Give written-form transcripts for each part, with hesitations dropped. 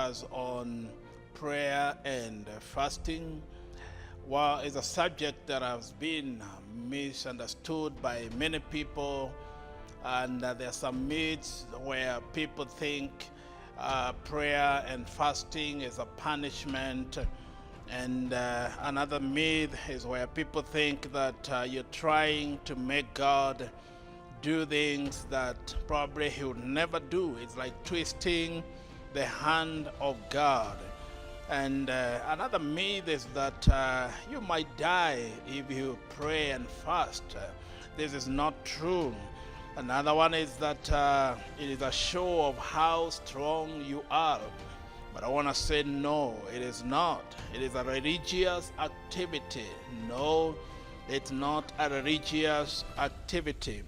focus on prayer and fasting. Well, it's a subject that has been misunderstood by many people, and there are some myths where people think prayer and fasting is a punishment, and another myth is where people think that you're trying to make God do things that probably he would never do. It's like twisting the hand of God. And another myth is that you might die if you pray and fast. This is not true. Another one is that it is a show of how strong you are. But I want to say no, it is not. It is a religious activity. No, it's not a religious activity.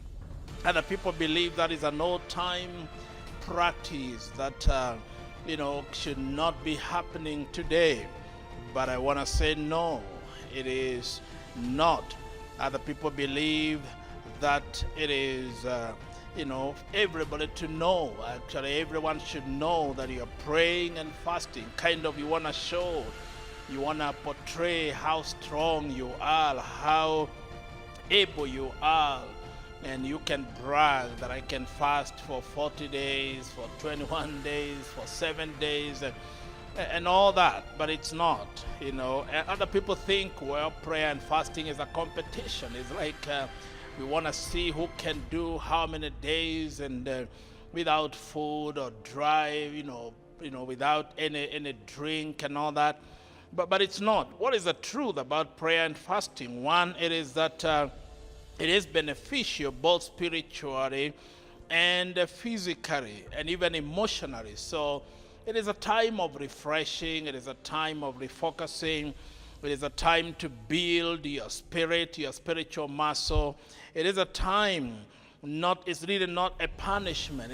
Other people believe that is an old-time practice that should not be happening today. But I want to say no, it is not. Other people believe that it is, everybody to know. Actually, everyone should know that you're praying and fasting. You want to show, you want to portray how strong you are, how able you are. And you can brag that I can fast for 40 days, for 21 days, for 7 days, and all that. But it's not, And other people think, well, prayer and fasting is a competition. It's like we want to see who can do how many days and without food or dry, without any drink and all that. But it's not. What is the truth about prayer and fasting? One, it is that it is beneficial both spiritually and physically and even emotionally. So it is a time of refreshing. It is a time of refocusing. It is a time to build your spirit, your spiritual muscle. It is a time, it's really not a punishment.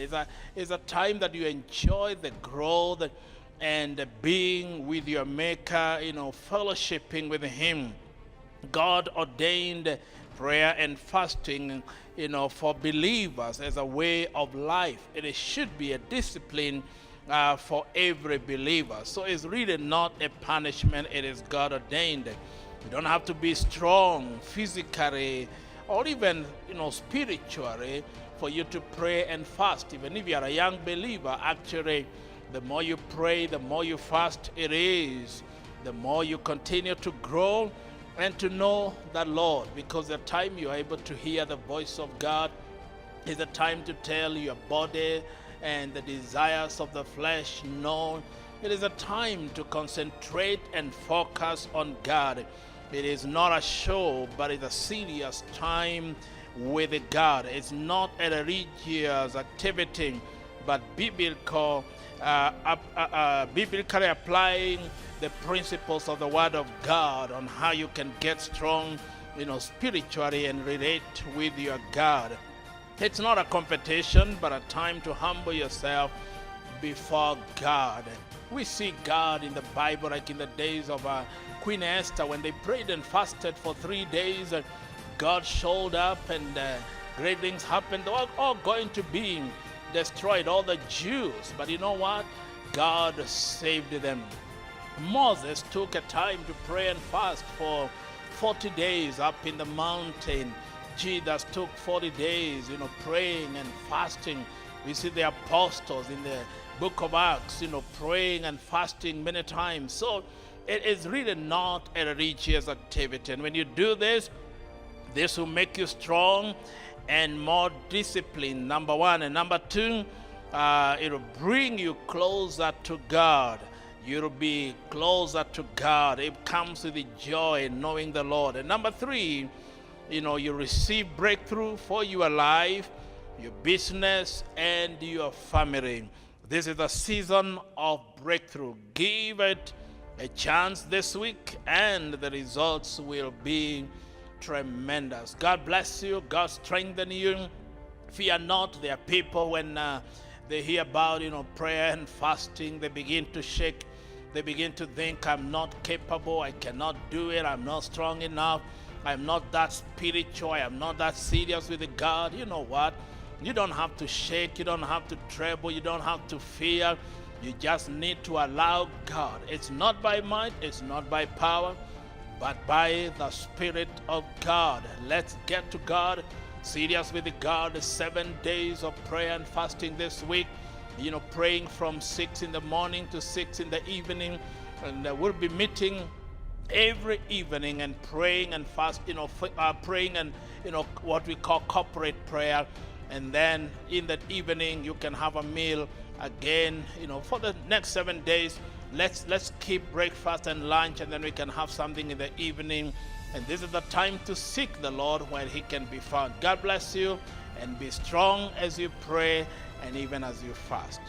It's a time that you enjoy the growth and being with your Maker, fellowshipping with Him. God ordained prayer and fasting, for believers as a way of life. It should be a discipline for every believer. So it's really not a punishment. It is God ordained. You don't have to be strong physically or even, spiritually for you to pray and fast. Even if you are a young believer, actually, the more you pray, the more you fast, the more you continue to grow and to know the Lord, because the time you are able to hear the voice of God is the time to tell your body and the desires of the flesh no. It is a time to concentrate and focus on God. It is not a show, but it's a serious time with God. It's not a religious activity, but biblically applying the principles of the Word of God on how you can get strong, spiritually and relate with your God. It's not a competition, but a time to humble yourself before God. We see God in the Bible, like in the days of Queen Esther, when they prayed and fasted for 3 days. God showed up and great things happened. They were all going to be destroyed, all the Jews. But you know what? God saved them. Moses took a time to pray and fast for 40 days up in the mountain. Jesus took 40 days, praying and fasting. We see the apostles in the book of Acts, praying and fasting many times. So it is really not a religious activity. And when you do this will make you strong and more disciplined, number one. And number two, it will bring you closer to God. You'll be closer to God. It comes with the joy in knowing the Lord. And number three, you receive breakthrough for your life, your business, and your family. This is a season of breakthrough. Give it a chance this week, and the results will be tremendous. God bless you. God strengthen you. Fear not. There are people when they hear about prayer and fasting, they begin to shake. They begin to think, I'm not capable, I cannot do it, I'm not strong enough, I'm not that spiritual, I'm not that serious with God. You know what? You don't have to shake, you don't have to tremble, you don't have to fear. You just need to allow God. It's not by might, it's not by power, but by the Spirit of God. Let's get to God, serious with God. 7 days of prayer and fasting this week. Praying from 6 in the morning to 6 in the evening. And we'll be meeting every evening and praying and praying and what we call corporate prayer. And then in that evening you can have a meal again. For the next 7 days, let's keep breakfast and lunch, and then we can have something in the evening. And this is the time to seek the Lord where he can be found. God bless you, and be strong as you pray and even as you fast.